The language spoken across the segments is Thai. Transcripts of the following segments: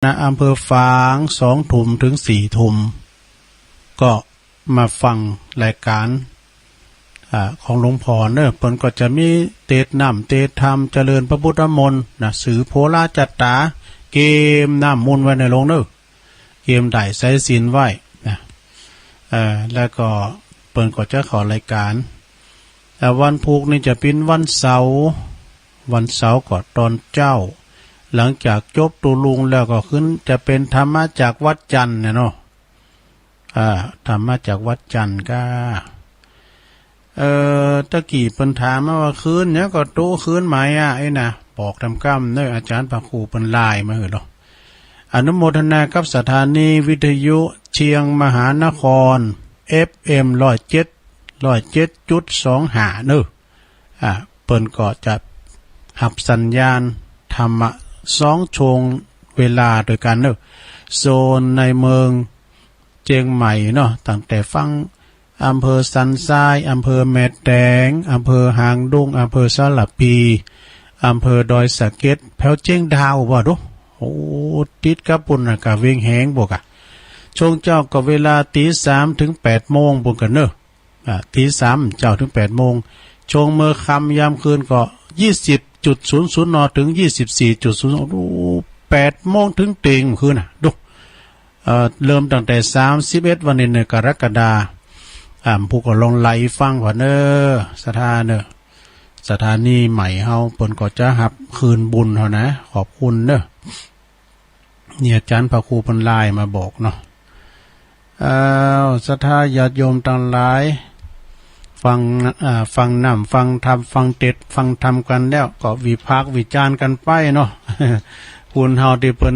ณอำเภอฝาง2 ทุ่มถึง4 ทุ่มก็มาฟังรายการของหลวงพ่อเนอะเพิ่นก็จะมีเทศน้ำเทศธรรมเจริญพระพุทธมนต์นะสื่อโพราจัตตาเกมน้ำมนต์ไว้ในโรงเนอะเกมได้ใส่ศีลไว้นะแล้วก็เพิ่นก็จะขอรายการแต่วันพุธนี่จะเป็นวันเสาร์ก็ตอนเจ้าหลังจากจบตุลุงแล้วก็ขึ้นจะเป็นธรรมะจากวัดจันทร์เนี่ยเนาะธรรมะจากวัดจันทร์ก็ตะกี้เพิ่นถามมาว่าคืนเนี้ยก็โตคืนไหมไอ้นะบอกทำกรรมเนอะอาจารย์พระครูเพิ่นลายมาเหรออนุโมทนากับสถานีวิทยุเชียงมหานคร FM 107.25เนอะเปิ้นก็จะหับสัญญาณธรรมะ2 ช่วงเวลาโดยกันเนอะโซนในเมืองเจียงใหม่เนาะตั้งแต่ฟังอำเภอสันทรายอำเภอแม่แตงอำเภอหางดุงอำเภอสลับปีอำเภอดอยสะเก็ดแถวเจียงดาวบ่ดูโอ้ติดกับปุ่นกะเวียงแหงบ่กะช่วงเจ้าก็เวลาตี 3 ถึง 8 โมงปุ่นกันเนอะตี 3เจ้าถึง 8 โมงช่วงเมื่อค่ำยามคืนก็20.00 นถึง 24.00 น8 โมงถึงเต็งคืนน่ะดูเริ่มตั้งแต่31วันนี้กรกฎาคมผู้ก็ลองไล่ฟังก่อนเนอะสถานีใหม่เฮาเปิ้นก็จะรับคืนบุญเฮานะขอบคุณเนอะเนี่ยอาจารย์พระครูเพิ่นไลน์มาบอกเนาะศรัทธาญาติโยมทั้งหลายฟังน้ำฟังธรรมฟังเทศฟังธรรมกันแล้วก็วิพากษ์วิจารณ์กันไปเนาะ คุณเฮาที่เพิ่น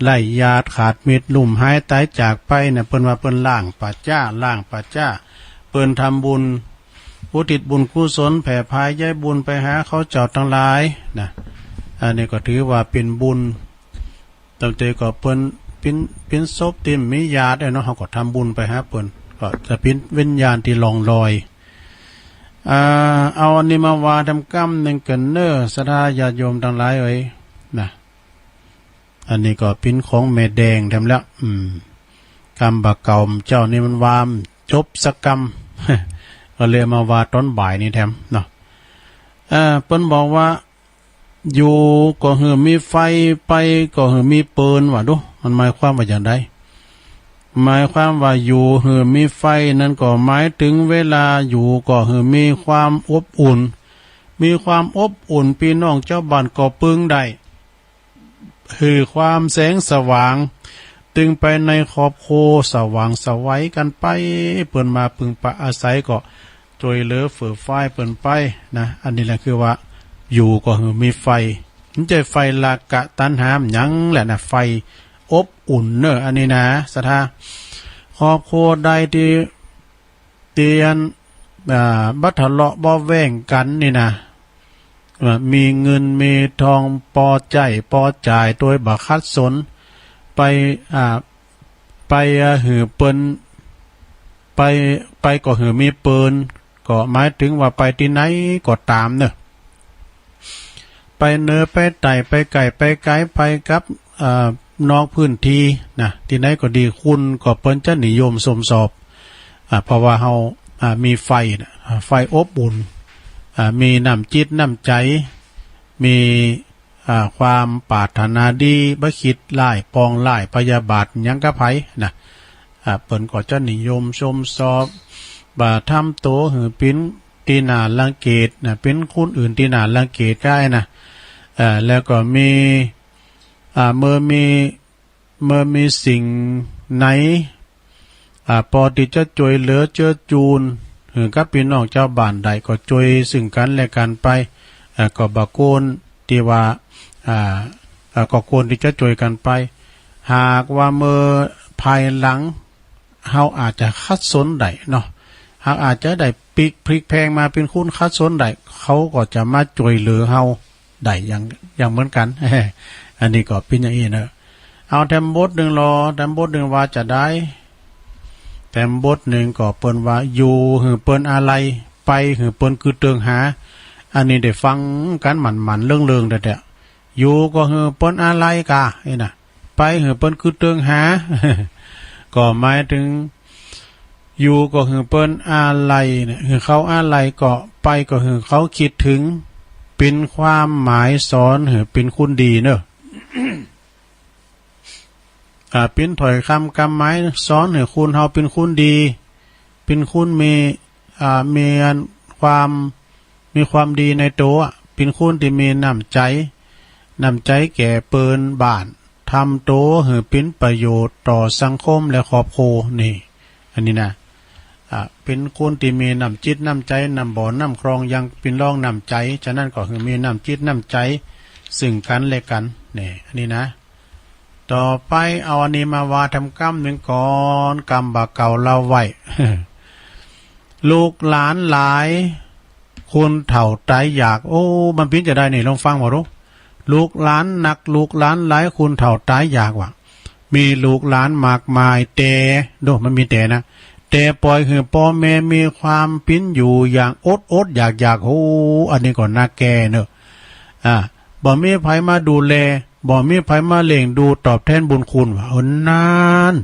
ไล่ญาติขาดมิตรลุ่มหายตายจากไปเนี่ยเพิ่นว่าเพิ่นล้างปัจจ้าเพิ่นทำบุญอุทิศบุญกุศลแผ่พายย้ายบุญไปหาเขาเจ้าทั้งหลายนะอันนี้ก็ถือว่าเป็นบุญตั้งแต่ก็เพิ่นเป็นศพที่มีญาติเนาะเฮาก็ทำบุญไปหาเพิ่นก็จะเป็นวิญญาณที่ล่องลอยเอาอันนี้มาว่าทำกรรมหนึ่งกันเนอศรัทธาญาติโยมทั้งหลายเอ้ยนะอันนี้ก็เป็นของแม่แดงทำแล้วกรรมบาเก่าเจ้านี่มันวามจบสักกรรม ก็เลยมาว่าตอนบ่ายนี่แถมเนาะเพิ่นบอกว่าอยู่ก็หือมีไฟไปก็หือมีปืนว่าดูมันหมายความว่าอย่างไรหมายความว่าอยู่หือมีไฟนั้นก็หมายถึงเวลาอยู่ก็หือมีความอบอุ่นพี่น้องเจ้าบ้านก็ปึงได้คือความแสงสว่างตึงไปในขอบโคสว่างสวัยกันไปเปิ่นมาพึงปะอาศัยก็จอยเหลือเฟื่อไฟเปิ่นไปนะอันนี้แหละคือว่าอยู่ก็คือมีไฟมันจะไฟลากะตันหามยังแหละนะไฟอบอุ่นเนอะอันนี้นะศรัทธาขอบโคใดที่เตียนบัทะเลาะบ่แว่งกันนี่นะมีเงินมีทองพอใจพอจ่ายโดยบักคัดสนไปหือเปิ้นไปก็หือมีปืนก็หมายถึงว่าไปที่ไหนก็ตามเนอะไปเนื้อไปไต่ไปไก่ไปไกลไปกับนอกพื้นที่นะที่ไหนก็ดีคุณก็เปิ้นจะนิยมสมสอบเพราะว่าเฮามีไฟอบอุ่นมีน้ำจิตน้ำใจมีความปรารถนาดีบ่คิดร้ายปองร้ายพยาบาทหยังกะไผนะเปิ้นก็จะนิยมชมสอบทำโตหือปิ้นที่น่ารังเกียจนะเป็นคนอื่นที่น่ารังเกียจได้นะแล้วก็มีเมื่อมีสิ่งไหนพอที่จะช่วยเหลือเจือจูนหือกับพี่น้องเจ้าบ้านใดก็ช่วยซึ่งกันและกันไปก็บ่โกนที่ว่าก็ควรที่จะช่วยกันไปหากว่าเมื่อภายหลังเฮาอาจจะคัดสนได้เนาะหากอาจจะได้พลิกแพงมาเป็นคุณคัดสนได้เขาก็จะมาช่วยเหลือเฮาได้อย่างเหมือนกัน อันนี้ก็เป็นอย่างนี้เนอะเอาแถมบทหนึ่งว่าจะได้แถมบทหนึ่งก็เปิ้นว่าอยู่หือเปิ้นอะไรไปหือเปิ้นคือเตืองหาอันนี้ได้ฟังกันหมันเรื่องๆแต่อยู่ก็หือเปิ้นอะไรกะไอ้น่ะ ไปเหือเปิ้นคือเติงหา ก็หมายถึงอยู่ก็คือเปิ้นอาลัยเนี่ยคือเขาอาลัยก็ไปก็คือเขาคิดถึงเป็นความหมายสอนหรือเป็นคุณดีเนอะ เป็นถอยคำกำไม้สอนหรือคุณเฮาเป็นคุณดีเป็นคุณมีความดีในตัวเป็นคุณที่มีน้ำใจแก่เปิ้นบ้านทำโตหรือเป็นประโยชน์ต่อสังคมและครอบครัวนี่อันนี้นะเป็นคนที่มีน้ำจิตน้ำใจน้ำบ่อน้ำครองยังเป็นร่องน้ำใจฉะนั้นก็คือมีน้ำจิตน้ำใจซึ่งกันและกันนี่อันนี้นะต่อไปเอาอันนี้มาวาทำกรรมหนึ่งก่อนกรรมบาเก่าเราไว้ ลูกหลานหลายคนเถ่าใจอยากโอ้มันพินจะได้นี่ลองฟังมาดูลูกหลานหนักลูกหลานหลายคนเถ่าใจอยากว่ะมีลูกหลานมากมายแต่ดูมันมีแต่นะแต่ปล่อยคือพ่อแม่มีความปิ้นอยู่อย่างอดอยากโอ้อันนี้ก่อนน่าแก่เนอะบ่มีไผมาดูแลบ่มีไผมาเล่งดูตอบแทนบุญคุณว่านาน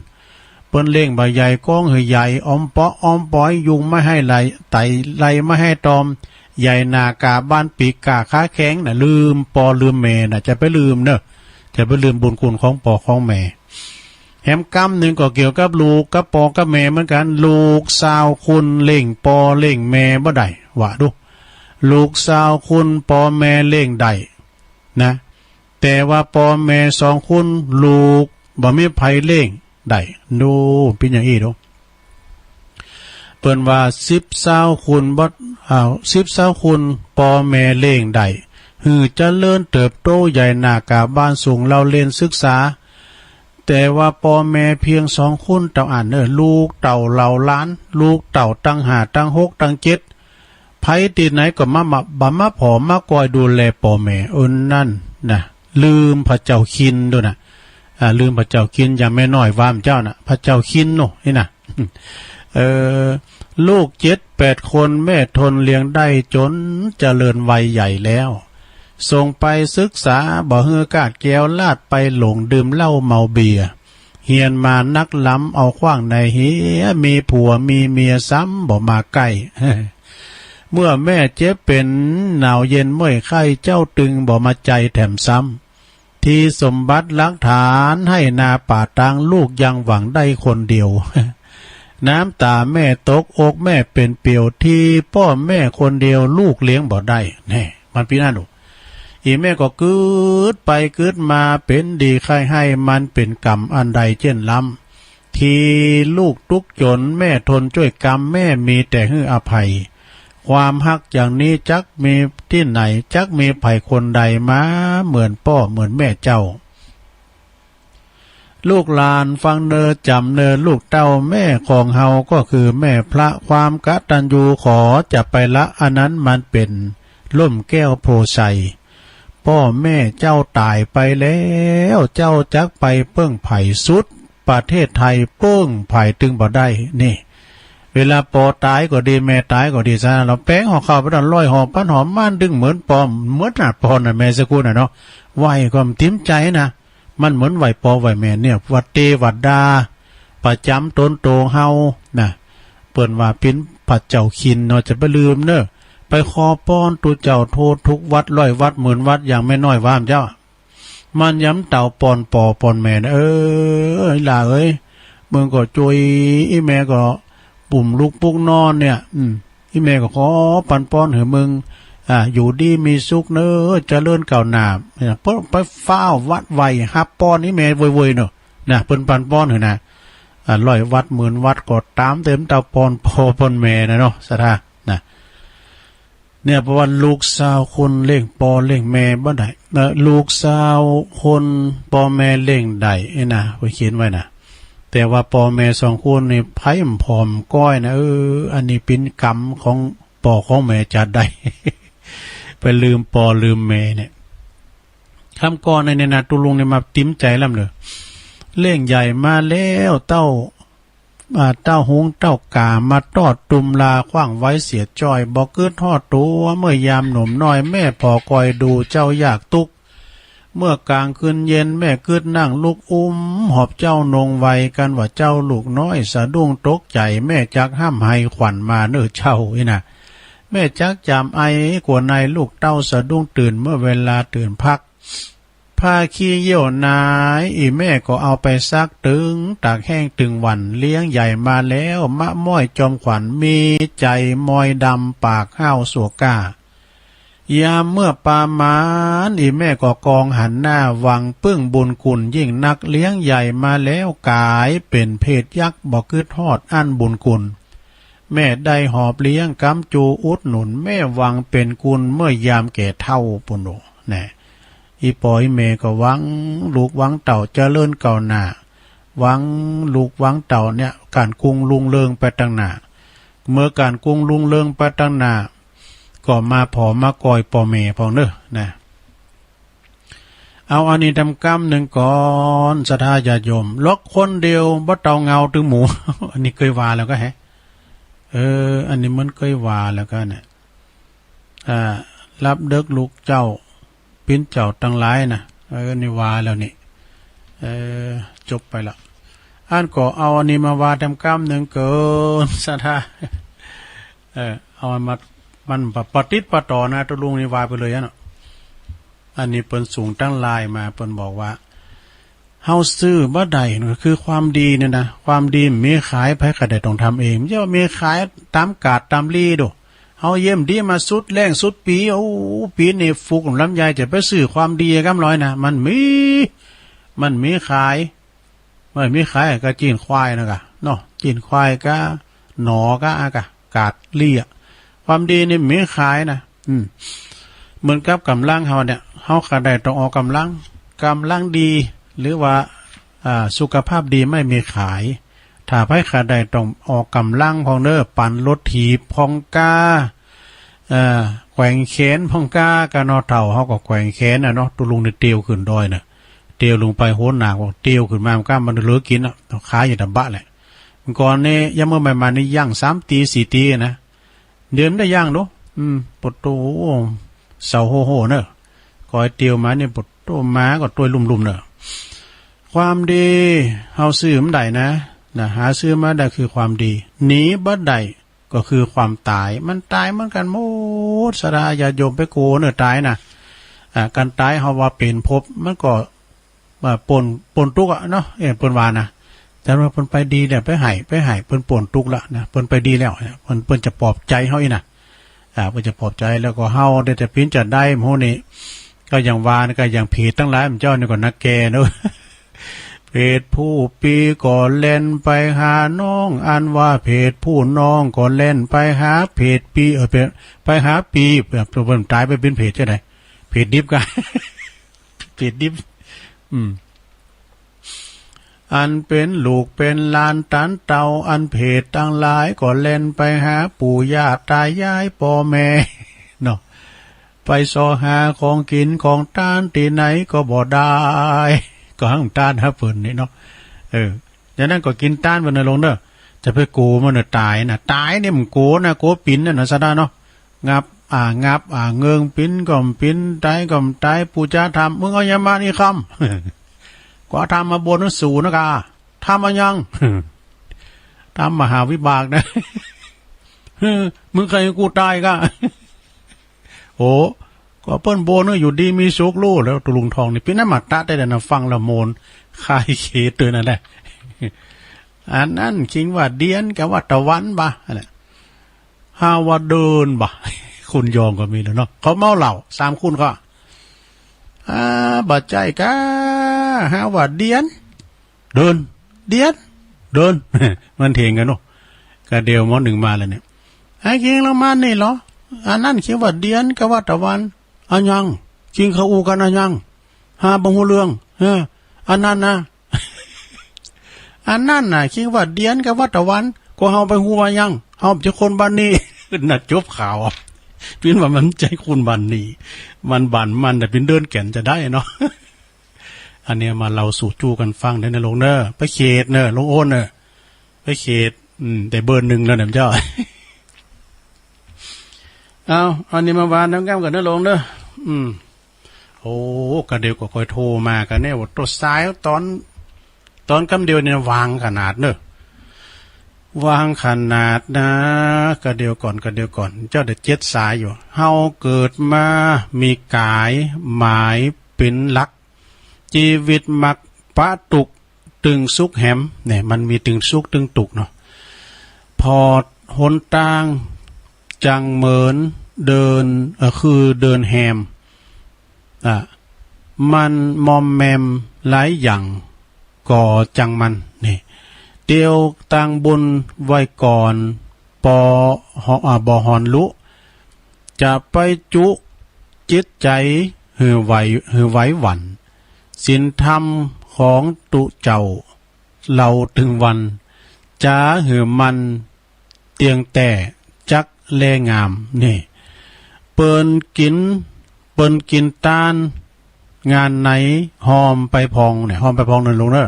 เปิ้นเล่งใบใหญ่ก้องเฮใหญ่อมเปาะอมปอยยุงไม่ให้ไหลไตไหลไม่ให้ตอมใหญ่นากาบ้านปีกกาค้าแข็งน่ะลืมปอลืมแม่น่ะจะไปลืมเนอะจะไปลืมบุญคุณของปอของแม่แหมกรรมหนึ่งก็เกี่ยวกับลูกกับปอกับแม่เหมือนกันลูกสาวคุณเล่งปอเล่งแม่บ่ได้ว่าดูลูกสาวคุณปอแม่เล่งได้นะแต่ว่าปอแม่สองคุณลูกบ่มีไผเล่งได้ดูเป็นอย่างนี้ดูเปิ้นว่า10คุณบ่10คุณปอแม่เล่งได้หือเจริญเติบโตใหญ่หน้ากาบ้านสูงเราเรียนศึกษาแต่ว่าพ่อแม่เพียง2คนเต่าอ่านลูกเต่าเหล่าล้านลูกเต่าตั้ง5ตั้ง6ตั้ง7ไผตีไหนก็มาผอมมากอยดูแลพ่อแม่นั่นนะลืมพระเจ้าคินด้วยนะลืมพระเจ้าคินอย่างไม่น้อยวามเจ้านะพระเจ้าคินโน่นี่นะลูก7-8คนแม่ทนเลี้ยงได้จนเจริญวัยใหญ่แล้วส่งไปศึกษาบ่เฮือกาดแก้วลาดไปหลงดื่มเหล้าเมาเบียร์เฮียนมานักล้ำเอาขว้างในเฮียมีผัวมีเมียซ้ำบ่มาใกล้ เมื่อแม่เจ็บเป็นหนาวเย็นเมื่อยไข้เจ้าตึงบ่มาใจแถมซ้ำที่สมบัติหลักฐานให้นาป่าตางลูกยังหวังได้คนเดียว น้ำตาแม่ตกอกแม่เป็นเปียวที่พ่อแม่คนเดียวลูกเลี้ยงบ่ได้แน่มันพี่น่าดูอีแม่ก็กึดไปกึดมาเป็นดีใครให้มันเป็นกรรมอันใดเช่นล้ำที่ลูกทุกจนแม่ทนช่วยกรรมแม่มีแต่ให้อภัยความฮักอย่างนี้จักมีที่ไหนจักมีไผคนใดมาเหมือนพ่อเหมือนแม่เจ้าลูกหลานฟังเนอจำเนอลูกเต้าแม่ของเฮาก็คือแม่พระความกตัญญูขอจะไปละอันนั้นมันเป็นล่มแก้วโพไซพ่อแม่เจ้าตายไปแล้วเจ้าจักไปเปิ้งไผ่สุดประเทศไทยเปิ้งไผ่ตึงบ่ได้นี่เวลาปอตายก็ดีแม่ตายก็ดีซะเราแป้งห่อข้าวไปดันร้อยห่อปั้นหอมม่านดึงเหมือนปอมเหมือนหน้าปอนน่ะแม่สักกูน่ะเนาะไหวความติ้มใจนะมันเหมือนไหวปอไหวแม่เนี่ยวัดเตวัดดาประจำต้นโตเฮานะเปิ้นว่าเป็นพระเจ้าคินเนาะจะไปลืมเนอะไปขอป้อนตัวเจ้าโทษทุกวัดร้อยวัดหมื่นวัดอย่างไม่น้อยว่ามเจ้ามันย้ำเต่าปอนปอปอนแม่ล่ะเอ้ยมึงก็จุยอีแม่ก็ปุ่มลูกปุ๊กนอนเนี่ยอีแม่ก็ขอปันป้อนให้มึงอยู่ดีมีสุขเนอะเจริญก้าวหน้าเพราะไปฟ้าววัดไวฮับป้อนอีแม่เว้ยๆเนอะนะเปิ้นปันป้อนเหรอนะร้อยวัดหมื่นวัดก็ตามเต็มเต่าปอนพอปอนแม่นะเนาะสะท่านะเนี่ยเพราะว่าลูกสาวคนเล่งปอเล่งแม่บ่ได้ลูกสาวคนปอแม่เล่งได้นะไปเขียนไว้นะแต่ว่าปอแม่2คนนี่ไผ่ผอมก้อยนะอันนี้เป็นกรรมของปอของแม่จัดได้ ไปลืมปอลืมแม่เนี่ยคำก่อนในนะตุลุงเนี่ยมาติ้มใจล่ำเลยเล่งใหญ่มาแล้วเต้าหงเต้ากามาทอดตุมลาขว้างไว้เสียจอยบอกเกิดทอดตัวเมื่อยามหนุ่มน้อยแม่พอคอยดูเจ้าอยากตุก เมื่อกลางคืนเย็นแม่คืดนั่งลูกหอบเจ้านงไวกันว่าเจ้าลูกน้อยสะดุ้งตกใจแม่จักห้ามให้ขวัญมาเนื้อเจ้าอีน่ะแม่จักจำไอกว่าในลูกเต้าสะดุ้งตื่นเมื่อเวลาตื่นพักผ้าขี้เยี่ยวนายอีแม่ก็เอาไปซักตึงตากแห้งตึงวันเลี้ยงใหญ่มาแล้วมะม้อยจอมขวัญมีใจมอยดำปากห้าวสัวก้ายามเมื่อปามานอีแม่ก็กองหันหน้าวังปึ้งบุญคุณยิ่งนักเลี้ยงใหญ่มาแล้วกายเป็นเพศยักษ์บอกคืดทอดอันบุญคุณแม่ได้หอบเลี้ยงกำจูอุดหนุนแม่วังเป็นกุลเมื่อยามแก่เท่าปุโนแน่อีปอยเมก็หวังลูกหวังเต่าเจริญเก่าหน้าหวังลูกหวังเต่าเนี่ยการกรุงลุงเริงไปตั้งหน้าเมื่อการกรุงลุงเริงไปตั้งหน้าก็มาผอมากอยปอเมพองเนอะนะเอาอันนี้ทำกรรมหนึ่งก่อนศรัทธาญาติโยมล็อกคนเดียวบ่เตาเงาถึงหมู อันนี้เคยว่าแล้วก็แฮะอันนี้มันเคยว่าแล้วก็เนี่ยรับเด็กลูกเจ้าปิ้นเจ้าตั้งหลายนะนี่ว่าแล้วนี่จบไปละอันก็เอาอันนี้มาว่าทำกรรมหนึ่งเกินศรัทธาเอามามันปฏิดปต่อนะตัวลุงนี่ว่าไปเลยนะอันนี้เปิ้นสูงตั้งลายมาเปิ้นบอกว่าเฮาซื้อบ่ได้คือความดีเนี่ยนะความดีมีขายไผก็ได้ต้องทำเองไม่ใช่ว่ามีขายตามกาดตามลีโดเฮาเยี่ยมดีมาสุดแรงสุดปีโอ้ปีนี่ฟุกลำไยจะไปซื้อความดีกำร้อยนะมันมีขายไม่มีขายก็จีนควายนะกะเนาะจีนควายก็หนอก็อากะกาดลีอ่ะความดีนี่มีขายนะเหมือนกับกำลังเฮาเนี่ยเฮาก็ได้ต้องออกกำลังดีหรือว่าสุขภาพดีไม่มีขายถ้าไผขาได้ต้องออกกำลังพองเด้อปั่นรถถีบพองกาแขว่งแขนพองกากะนอเฒ่าเฮาก็แขว่งแขนน่ะเนาะตุลุงนี่เตียวขึ้นดอยน่ะเตียวลงไปโหนหนักบอกเตียวขึ้นมามันก็มันเหลือกินอ่ะขายอยู่ตะบะแหละก่อนนี้ยามมื้อใหม่มานี่ย่าง3ตี4ตีนะเดิมได้ย่างเนาะปดโตเสาโหเนอะคอยเตียวมาเนี่ยปดโตม้าก็ตัวลุ่มๆเนอะความดีเฮาซื้อมันได้นะหาซื้อมาได้คือความดีหนีบ่ได้ก็คือความตายมันตายเหมือนกันหมดสราญาโยมไปโกเนอะตายนะการตายเฮาว่าเป็นภพมันก็ปนทุกข์เนาะเปิ้นว่านะแต่ว่าเพิ่นไปดีแล้วไปให้เพิ่นป่นทุกข์ละนะเพิ่นไปดีแล้วเพิ่นจะปลอบใจเฮาอีน่ะเพิ่นจะปลอบใจแล้วก็เฮาได้แต่พินจะได้โหนี่ก็อย่างว่าก็อย่างผีทั้งหลายมันเจ้านี่ก็นักแกเนาะเพศผู้ปีก็เล่นไปหาน้องอันว่าเพศผู้น้องก็เล่นไปหาเพศปีไปหาปีแบบเพิ่นตายไปเป็นเพศจังได๋เพศดิบกันเพศดิบอันเป็นลูกเป็นหลานตันเต่าอันเพศตั้งหลายก็เล่นไปหาปู่ย่าตายายพ่อแม่เนาะไปซอหาของกินของตานที่ไหนก็บ่ได้ก็หังตานหาเพิ่นนี่เนาะอย่างนั้นก็กินตานเพิ่นน่ะลงเด้อจะไปโกมันน่ะตายน่ะตายเนี่ยมันโกนะโกปินน่ะนะซะดาเนาะงับเงิงปินก็ปินตายก็ตายปู่จ้าทำมึงเอายามานี่คำก็ทำมาบนนั้นสู่นะกาทำมายังทำมหาวิบากนะมึงเคยกูตายก็โอ้ก็เปิ้นโบนอยู่ดีมีสุขรู้แล้วตุลุงทองนี่พี่น้ำมัดตะได้แต่นะฟังละโมนคายเขตตัวนั่นแหละอันนั้นคิงว่าเดียนกับว่าตะวันบ่อะไรฮาว่าเดินบ่คุณยองก็มีแล้วเนาะเขาเมาเหล้า3คุณก็บาดใจกะหาว่าเดียนเดินมันเถียงกันเนาะกะเดียวมอ1มาแล้วเนี่ยไอ้คิงละมันนี่เหรออันนั้นคิดว่าเดียนกับว่าตะวันอันยังคิงเขาอูกันอันยังหาบ่ฮู้เรื่องอันนั้นนะคิดว่าเดียนกับว่าตะวันก็เฮาไปฮู้ว่ายังเฮาจะคนบ้านนี้น่ะจบข่าวพินว่ามันใจคุณบ้านนี้มันบั่นมันแต่พินเดินแก่นจะได้เนาะอันเนี้ยมาเราสู่จู้กันฟังได้นะลงเนอไปเขตเนอลงโอนเนอไปเขตแต่เบอร์1แล้วเนี่ยเจ้าเอาอันนี้มาวานน้ำแก้มกันนะลงเนอ โอ้ก็เดียวก็ค่อยโทรมากันเนี่ยว่าตัวซ้ายตอนกำเดียวเนี่ยวางขนาดเนอะวางขนาดนะก็เดียวก่อนเจ้าเด็ดเจ็ดสายอยู่เฮาเกิดมามีกายหมายเป็นหลักชีวิตมักปะตุกตึงสุกแหมเนี่ยมันมีตึงสุกตึงตุกเนาะพอหนตางจังเหมือนเดินคือเดินแหมมันมอมแมมหลายอย่างก่อจังมันนี่เตียวตังบุญไว้ก่อนปอบ่หอนลุจะไปจุจิตใจหือไหวหวันศีลธรรมของตุเจ้าเราถึงวันจ้าหือมันเตียงแต่จักแลงามนี่เปิ้นกินต้านงานไหนหอมไปพองเนี่ยหอมไปพองนั่นลงเนอะ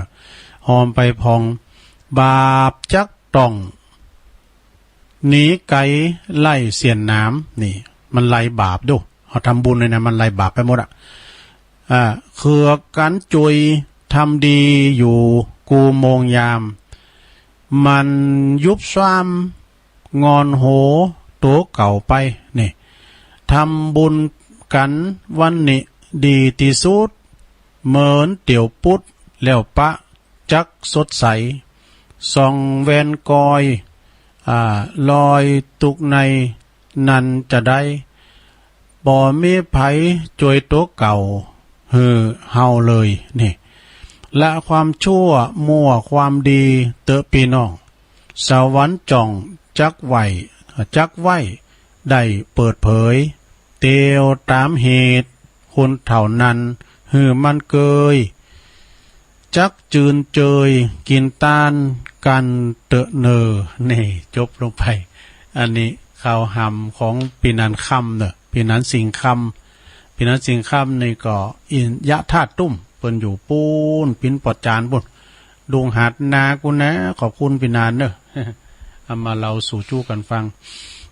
หอมไปพองบาปจักต้องหนีไก่ไล่เสียนน้ำนี่มันไล่บาปดูเขาทำบุญเลยนะมันไล่บาปไปหมดคือการจุยทำดีอยู่กูโมงยามมันยุบซ้ำงอนโหตัวเก่าไปนี่ทำบุญกันวันนี้ดีที่สุดเหมือนเตี่ยวปุดแล้วปะจักสดใสส่องแวนกอยลอยตุกในนันจะได้บ่มีไผจวยตัวเก่าเฮาเลยนี่ละความชั่วมั่วความดีเตอะพี่น้องสวรรค์จ่องจักไหวได้เปิดเผยเตียวตามเหตุคนเท่านั้นมันเกยจักจืนเจยกินต้านกันเตอะเนอนี่จบลงไปอันนี้ข่าวหำของปีนันค่ำเนอะปีนันสิงค่ำนี่ก็อินยะธาตุตุ้มเปิ้นอยู่ปูนปิ้นปอดจานบุญดวงหัดนากูนะขอบคุณปีนานเนอะ เอามาเราสู่จู้กันฟัง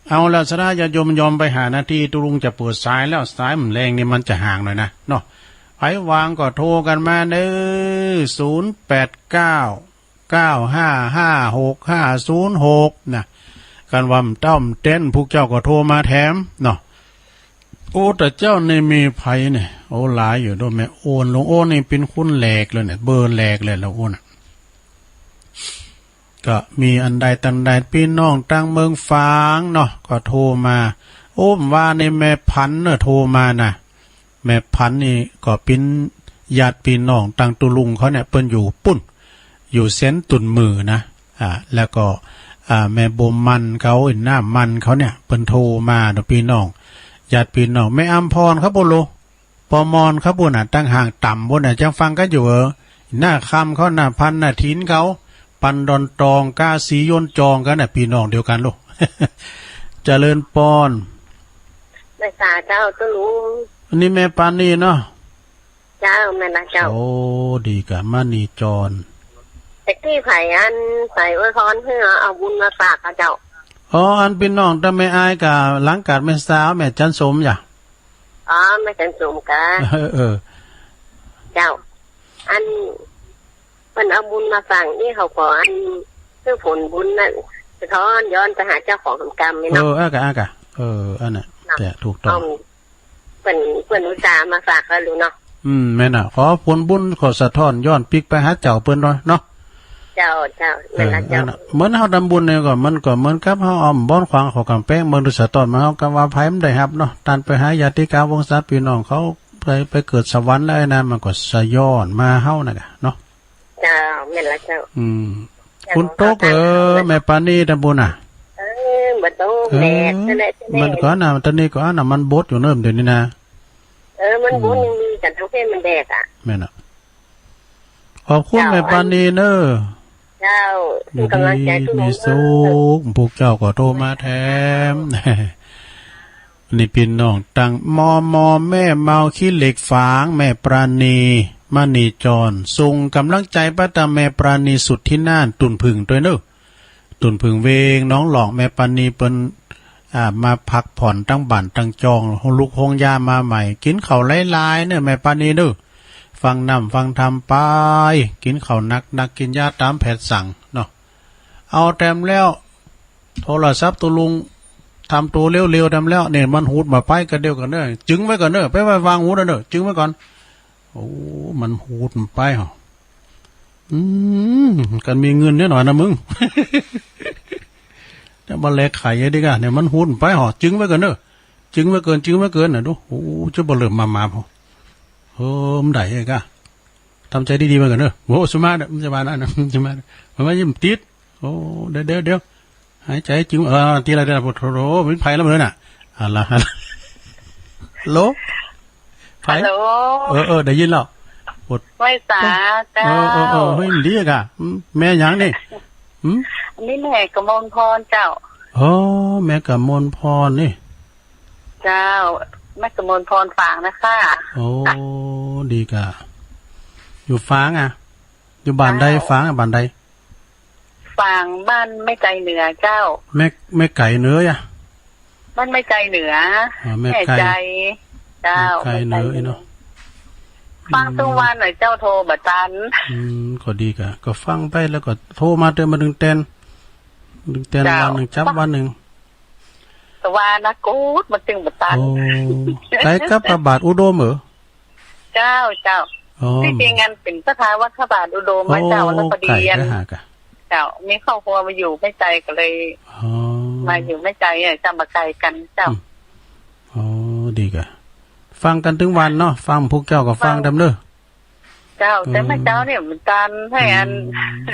เอาละสระญาติโยมยอมไปหาหน้าที่ตุลุงจะเปิดสายแล้วสายมันแรงนี่มันจะห่างหน่อยนะเนาะไผวางก็โทรกันมาเด้อ0899555656นะกันว่าเต้าเต้นพวกเจ้าก็โทรมาแถมเนาะโอ้แต่เจ้านี่มีไผเนี่ยโอ้หลายอยู่ด้วยแม่โอนลงโอนนี่เป็นคุณแหลกเลยเนี่ยเบอร์แหลกเลยแล้วโอนก็มีอันใดตันใดพี่น้องตั้งเมืองฟางเนาะก็โทรมาโอ้มว่าในแม่พันเนอะโทรมานะแม่พันนี่ก็เป็นญาติพี่น้องตั้งตุลุงเขาเนี่ยเปิ้นอยู่ปุ้นอยู่เส้นตุนมือนะแล้วก็แม่บ่มมันเขาอินหน้ามันเขาเนี่ยเปิ้นโทรมาเนาะพี่น้องญาติพี่น้องแม่อำพรครับบ่โลปอมอนครับบ่น่ะตั้งห่างต่ำบ่น่ะจังฟังกันอยู่หน้าคำเขาหน้าพันหน้าทินเขาปันดอนตองก้าสีย่นจองกันน่ะพี่น้องเดียวกันลูก เจริญปอนแม่ตาเจ้าตัวลุงอันนี้แม่ปานนี่เนาะเจ้าแม่นะเจ้าโอ้ดีกะมานีจรแต่ที่ไผ่อันใส่อวยพรเพื่อเอาบุญมาฝากกับเจ้าอ๋ออันพี่น้องตะแม่อายกะหลังกาดแม่สาวแม่จันสมจ้ะอ๋อแม่จันสมกะเจ้าอันมันเอาบุญมาฝากนี่เขาขออันเพื่อผลบุญนั่นสะท้อนย้อนไปหาเจ้าของกรรมนี่เนาะอากะอันน่ะแต่ถูกต้องเพิ่นอุตส่าห์มาฝากแล้วรู้เนาะแม่น่ะขอผลบุญขอสะท้อนย้อนปิกไปหาเจ้าเพิ่นเนาะเจ้าแม่นเจ้าเหมือนเฮาทำบุญนี่ก็มันก็เหมือนกับเฮาอ้อมบ้อนขวางของกำแพงเมืองสะท้อนมาเฮาก็ว่าไผมันได้รับเนาะตันไปหาญาติกาวงศาพี่น้องเขาไปเกิดสวรรค์แล้วนะมันก็สะย้อนมาเฮาน่ะกะเนาะเจ้าแม่นละเจ้าคุณโต๊กแม่ปานี่ทำบุญบ่ต้องแดดนั่นแหละมันก็น่ะตอนนี้ก็น่ะมันบดอยู่เนิ่มเดี๋ยวนี้นะมันบดยังมีกันทั้งเพศมันแดดแม่น่ะขอบคุณแม่ปานี่เด้อเจ้ากำลังใจทุกมีสุขพวกเจ้าก็โทรมาแถมนี่พี่น้องตั้งมอแม่เมาขี้เหล็กฝางแม่ปราณีมณีจรส่งกำลังใจป้าตาแม่ปราณีสุดที่น่านตุนพึ่งด้วยเนอะตุนพึ่งเวงน้องหลอกแม่ปราณีเปิ้น มาพักผ่อนตั้งบ้านตั้งจองหลูกหงยามาใหม่กินข้าวหลายๆเนี่ยแม่ปานีเด้อฟังนำฟังทำไปกินข้าวนักกินยาตามแพทย์สั่งเนาะเอาแต้มแล้วโทรศัพท์ตัวลุงทำตัวเร็วๆทำแล้วเนี่ยมันหูดมาไปกันเดียวกันเนอะจึงไว้ก่อนเนอะไปไว้วางหูดเนอะจึงไว้ก่อนโอ้มันหูดไปเหรอกันมีเงินเนี่ยหน่อยนะมึงจะมาแลกไข่ยังดีกันเนี่ยมันหูดไปเหรอจึงไว้ก่อนเนอะจึงไว้เกินน่ะดูโอ้จะบ่เริ่มมาพอมันได้ไงกะทำใจดีๆไว้ก่อนเนอะโอ้สมาร์ทมันจะมาได้นะสมาร์ทมันไม่ยิ้มติดโอ้เดี๋ยวหายใจจึงทีไรปวดโรเป็นไผ่แล้วเลยน่ะอะไรฮัลโหลไผ่ได้ยินแล้วปวดไม่สาเจ้าเฮ้ยดีอะแม่ยังนี่อันนี้แม่กมลพรเจ้าแม่กมลพรนี่เจ้าแม่กมลพรฝางนะคะโอ้ดีกะอยู่ฝางอ่ะอยู่บ้านใดฝางบ้านใดฝางบ้านไม่ไกลเหนือเจ้าแม่ไก่เนื้ออ่ะบ้านไม่ไกลเหนือแม่ใจเจ้าไก่เนื้อเนาะฟังทุกวันหน่อยเจ้าโทรบัดตันก็ดีกะก็ฟังไปแล้วก็โทรมาเตือนมาดึงเต้นวันหนึ่งจับวันหนึ่งแต่ว่านะกูดมาตึงบัดตันไก่กับพระบาทอุดมเหรอเจ้าที่จริงงานเป็นพระทายวัดพระบาทอุดมไว้เจ้าแล้วพอดีเจ้ามีครอบครัวมาอยู่ไม่ใจก็เลยมาอยู่ไม่ใจเนี่ยจะมาไกลกันเจ้าดีกะฟังกันถึงวันเนาะฟังพวกเจ้าก็ฟังดำเด้อเจ้าแต่แม่เจ้าเนี่ยมันตันให้อัน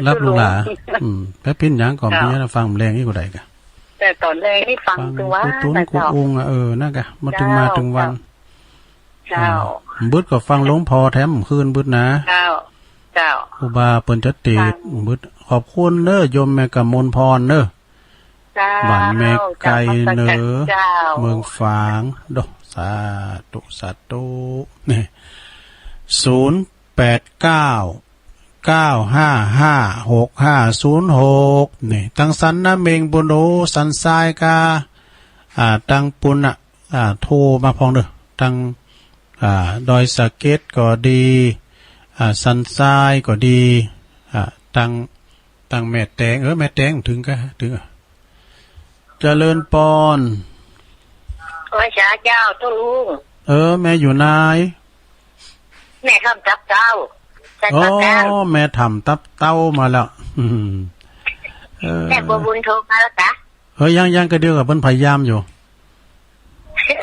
รับลูกหลานแป๊บพินยังก่อนพี่นะฟังแรงนี่ก็ได้กะแต่ตอนแรกนี่ฟังถึงว่าตุ้นกูองนั่นกะมาถึงวันเจ้าบึดก็ฟังหลวงพ่อแถมคืนบึดนะเจ้าครูบาเปิ้นจัดติดบึดขอบคุณเด้อโยมแม่กมลพรเด้อบ้านแม่ไก่เนอเมืองฝางดอกสาธุนี่0899555656นี่ตั้งสันนะเมงบุโนสันทรายกาตั้งปุณโทรมาพองเด้อตั้งดอยสะเก็ดก็ดีสันทรายก็ดีตั้งแม่แตงแม่แตงถึงเจริญปอนว่าช้าเจ้าตัวลุงแม่อยู่ไหนแม่ทำตับเต้าแม่ทำตับเต้ามาแล้วแม่บัวบุญโทรมาแล้วจ้ะยังก็เดียวกับเพิ่นพยายามอยู่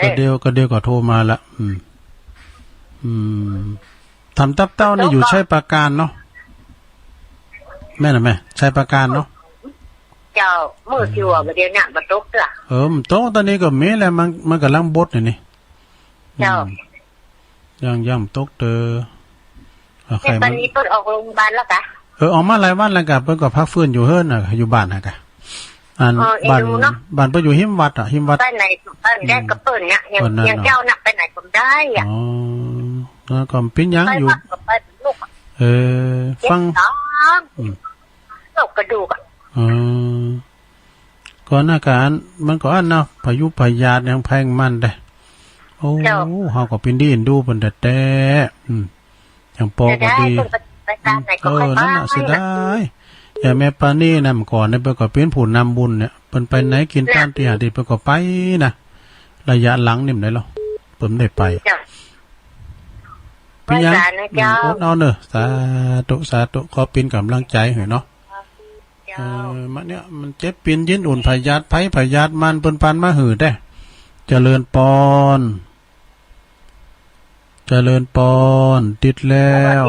ก็เดียวก็โทรมาละทำตับเต้าเนี่ยอยู่ใช้ประการเนาะแม่น่ะแม่ใช้ประการเนาะเจ้ามือจั่วมาเดี๋ยวเนี่ยมาตกล่ะโต๊ะตอนนี้ก็มีแล้วมันกำลังบดนี่เจ้าย่ำตกเตอใครตอนนี้เพิ่นออกโรงพยาบาลแล้วกะออกมาหลายวันแล้วกะเพิ่นก็พักฟื้นอยู่เฮิรนน่ะอยู่บ้านน่ะกะบ้านเพิ่นอยู่หิมวัดหิมวัดไปไหนแรกก็เปิ้นเนี่ยยังเจ้าน่ะไปไหนก็ได้อ่ะแล้วก็เป็นยังอยู่ฟังตกกระดูกก่อนหน้าการมันก็เนาะพายุพยาธิยังแพงมันได้โอ้เฮาก็เป็นดีดูเพิ่นแต่อย่างปอก็ดีนั่นน่ะเสียดายอย่าแม่ปานี่นำก่อนเนี่ยเพิ่นก็เป็นผู้นำบุญเนี่ยเพิ่นไปไหนกินตามที่หาดีเพิ่นก็ไปนะระยะหลังนี่ได้หรอเพิ่นได้ไปพี่ยังอดเอาเนอะสาธุขอเป็นกำลังใจให้เนาะมันเนี่ยมันเจ็บปีนยินอุ่นพยาธิพยาธิมันเปิ้นปันมาหือได้เจริญปอนติดแล้ว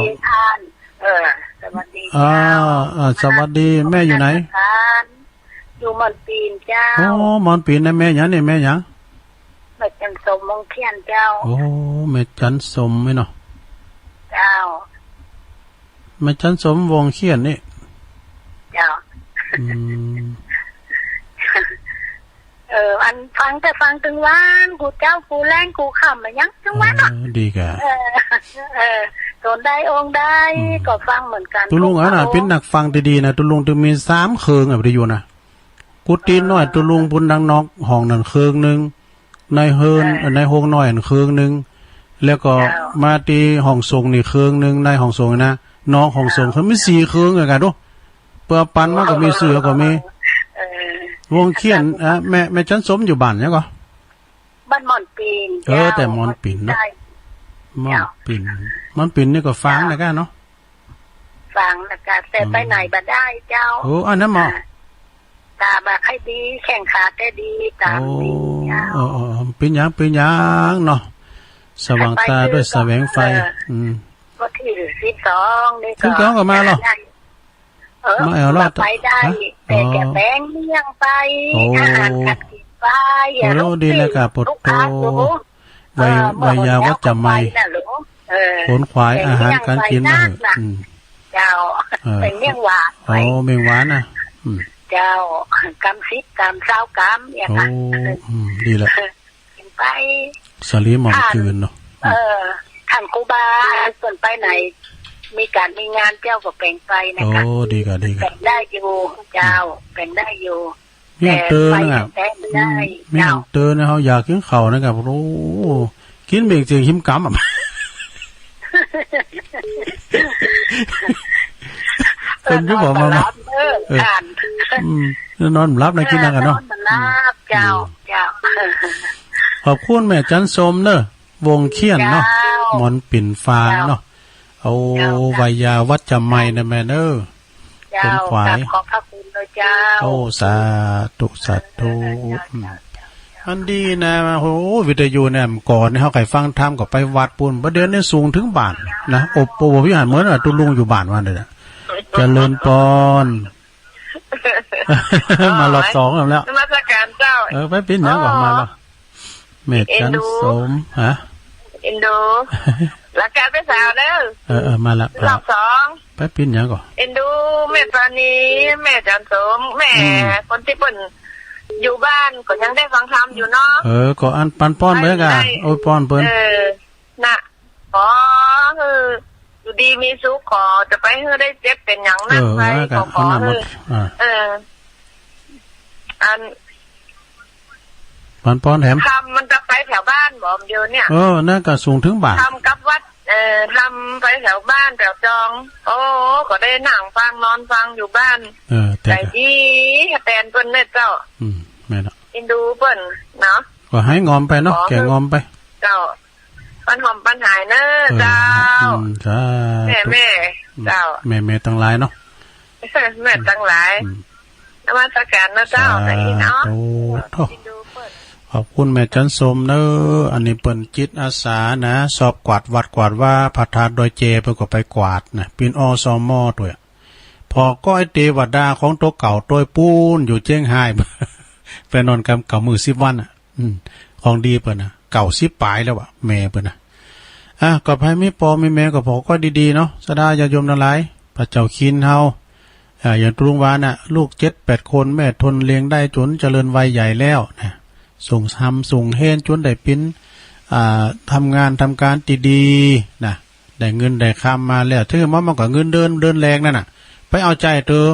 สวัสดีแม่อยู่ไหนอยู่มอนปีนเจ้ามอนปีนนะแม่หยังนี่แม่หยังแม่จันสมมงเขียนเจ้าแม่จันสมไหมเนาะเจ้าแม่จันสมวงเขียนนี่เจ้าอันฟังถึงวันกูเจ้ากูแรงกูขำมายังถึงวันอ่ะดีกะโดนได้องได้ก็ฟังเหมือนกันตุลุงน่ะเป็นนักฟังดีๆนะตุลุงถึงมี3 เคิงอ่ะบ่ได้อยู่นะ กุฏิน้อยตุลุงพุ่นดังนอกห้องนั่นเครื่องนึงในเฮินในห้องน้อยอันเครื่องนึงแล้วก็มาตีห้องส่งนี่เครื่องนึงในห้องส่งนะน้องห้องส่งเขามี4เครื่องเหมือนกันดูเปิ้ปันมันก็มีเสือก็มีวงเขียนแม่จันสมอยู่บ้านเนี่ยก็บ้านมอนปินแต่มอนปิ่นเนาะมอนปิ่นนี่ก็ฟังนะกันเนาะฟังนะกันแต่ไปไหนบ่ได้เจ้าโอ้อันนั้นหมอตาบ่ให้ดีแข้งขาแต่ดีตามดีเป็นหยังเนาะสว่างตาด้วยแสวงไฟก็ที่12นี่ก็12ก็มาหรอไม่เอาล่ะไปได้แต่แกแบงเลี้ยงไปอาหารกัดกินไปโอ้ดีแล้วก็ปดโตใบยาวัดจำไม่ผลควายอาหารการกินนะเจ้าเป็นเมี่ยงหวานโอ้เมี่ยงหวานนะเจ้ากำซิบกำเศร้ากำอย่างนั้นดีแล้วกินไปสลีหมอนจืนเนาะท่านครูบาส่วนไปไหนมีการมีงานเจ้าก็แปลงไปนะคะโอ้ดีก็แปลงได้อยู่เจ้าแปลงได้อยู่แต่เตือนอ่ะไม่เตือนนะเขาอยากกินข้าวนะครับโอ้กินเบรกเสียงหิมกำอ่ะคนยุบออกมาอนอนรับนะกินนั่งกันเนาะเจ้าขอบคุณแม่จันสมเนอะวงเขียนเนาะมอนปิ่นฟ้าเนาะเอาใบยาวัดจำไม่นะแม่เนอะเป็นขวายขอบพระคุณเลยเจ้าโอ้สาธุอันดีนะโอ้วิทยุเนี่ยก่อนเขาไก่ฟังธรรมก็ไปวัดปุ่นประเดี๋ยวนี้สูงถึงบ้านนะอบโปวิหารเหมือนตุลุงอยู่บ้านวันเลยนะเจริญปอนมารอบ2แล้วนมัสการเจ้าไปปิ้นเนี้ยก่อนมาแล้วเมตจันสมฮะอินโดหลักการไปสาวแล้วมาละรอบ2ไปปิ้นเนี้ยก่อนอินโดแม่ตอนนี้แม่จันสมแม่คนที่ปุ่นอยู่บ้านก็ยังได้ฟังธรรมอยู่เนาะก็อันปันป้อนเมื่อกันโอ้ยป้อนเปิ้นน่ะขออยู่ดีมีสุขขอจะไปให้ได้เจ็บเป็นอย่างนั้นไปขออันปันป้อนแถมทำมันจะไปแถวบ้านบอกเดียวเนี่ยน่าก็สูงถึงบ้านทำกับวัดทำไปแถวบ้านแถวจองโอ้ก็ได้นั่งฟังนอนฟังอยู่บ้านแต่ดีแตนเปิ้นเนี่ยเจ้าแม่เนาะอินดูเปิ้นเนาะก็ให้งอมไปเนาะแกงอมไปเจ้าปันหอมปันหายเนอะเจ้าแม่เจ้าแม่ตั้งหลายเนาะแม่ตั้งหลายนมัสการนะเจ้าไหนเนาะขอบคุณแม่จันสมเนอะอันนี้เปิ้นจิตอาสานะสอบกวาดวัดกวาดว่าพระธาตุโดยเจเพิ่นก็ไปกวาดนะปีนอสมตัวพอก็ไอเทวดาของตัวเก่าตัวปูนอยู่เจียงไฮ้ไปนอนกับเก่ามือ10 วันอ่ะของดีเปิ้นน่ะเก่า10 ปลายแล้วอ่ะแม่เปิ้นน่ะก็ให้มีปอมีแม่ก็พอก็ดีๆเนาะสดาญาโยมทั้งหลายพระเจ้าคินเฮาอย่างตรุงวาน่ะลูก7-8 คนแม่ทนเลี้ยงได้จนเจริญวัยใหญ่แล้วนะส่งทำส่งเฮนจนได้เป็นทำงานทำการดีๆนะได้เงินได้คำมาแล้วถือว่ามันก็เงินเดินแรงนั่นน่ะไปเอาใจเธอ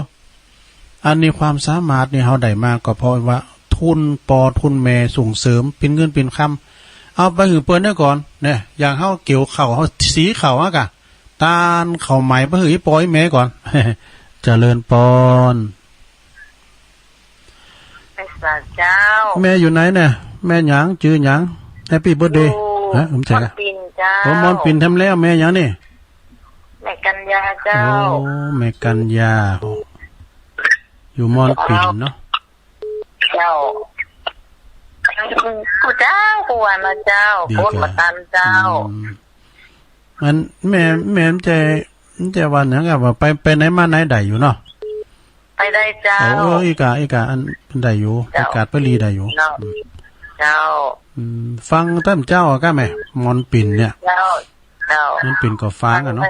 อันนี้ความสามารถนี่เฮาได้มาก็เพราะว่าทุนทุนแม่ส่งเสริมเป็นเงินเป็นคำเอาไปหือเปิ้นได้ก่อนเนี่ยอย่างเฮาเกี่ยวเข่าเฮาสีเข่าอ่ะกะตาลเข่าใหม่ไปหือปล่อยแม่ก่อนเจริญปอนเจ้าแม่อยู่ไหนเนี่ยแม่หยังชื่อหยังแฮปปี้เบิร์ธเดย์ผมใจกันผมมอนปิ่นทำแล้วแม่หยังนี่แม่กัญญาเจ้าโอ้แม่กัญญาอยู่มอนปิ่นเนาะเจ้าผู้เจ้าผู้ว่ามาเจ้าโคตรมาตันเจ้ามันแม่จะวันหยังกับว่าไปไหนมาไหนได้อยู่เนาะไปได้เจ้าอีกาอันได้อยู่อากาศไปรีได้อยู่เจ้าฟังท่านเจ้าก็แม่มอนปิ่นเนี่ยเจ้ามันปิ่นก็ฟังอ่ะเนาะ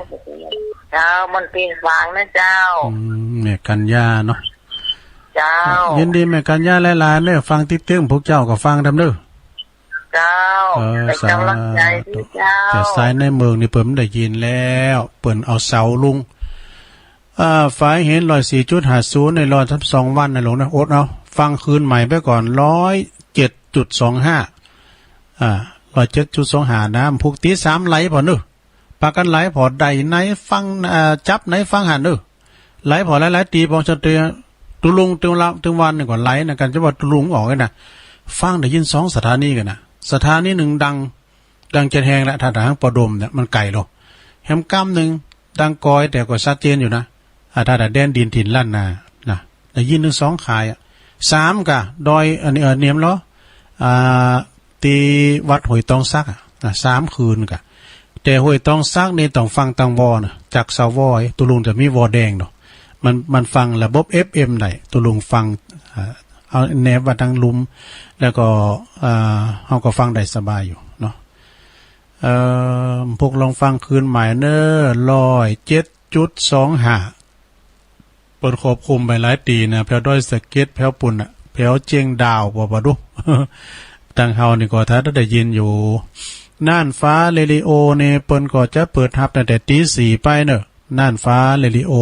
เจ้ามอนปิ่นฟังนะเจ้าแม่กัญญาเนาะเจ้ายินดีแม่กัญญาหลายๆเด้อฟังติ๊กตึ้งพวกเจ้าก็ฟังทำเด้อเจ้าเป็นกำลังใจเจ้าแต่สายในเมืองนี่เปิ่นได้ยินแล้วเปิ่นเอาเสาลุง ฝ่ายเห็น104.50ใน102วันนะหลวงนะอดเอาฟังคืนใหม่ไปก่อน107.25107.25นะพุกตี3ไหลพอนึปากันไหลพอใดไหนฟังจับไหนฟังหันไหลพอหลายๆตีพอจะเตือตุลุงตึงวันนี่ก่อนไหลนะกันจะว่าตุลุงออกกันนะฟังได้ยิน2สถานีกันนะสถานีหนึ่งดังจะแหงและถ้าทางปอดมเนี่ยมันไกลหรอกแฮมก้ำหนึ่งดังกอยแต่ก็ชัดเจนอยู่นะถ้าแดนดินถิ่นลั่นนะได้ยินถึง2ขาย3กะดอยอันนี้เนียมล้อตีวัดห้วยตองซัก3คืนกะแต่ห้วยตองซักนี่ต้องฟังตังวอนะจากสาวอยตุลุงจะมีวอแดงเนาะมันฟังระบบ FM ได้ตุลุงฟังเอาแนบว่าทางลุมแล้วก็เฮาก็ฟังได้สบายอยู่เนาะพวกลองฟังคืนใหม่เน้อ107.25เปิดครอบคลุมไปหลายตีนะแผ่วด้อยสะเก็ดแผ่วปุ่นแผ่วเจียงดาวบ่ดูตังเฮานี่ก็ถ้าได้ยินอยู่น่านฟ้าเรดิโอเนี่ยเปิ้นก็จะเปิดรับตั้งแต่ตี 4ไปเนอะน่านฟ้าเรดิโอ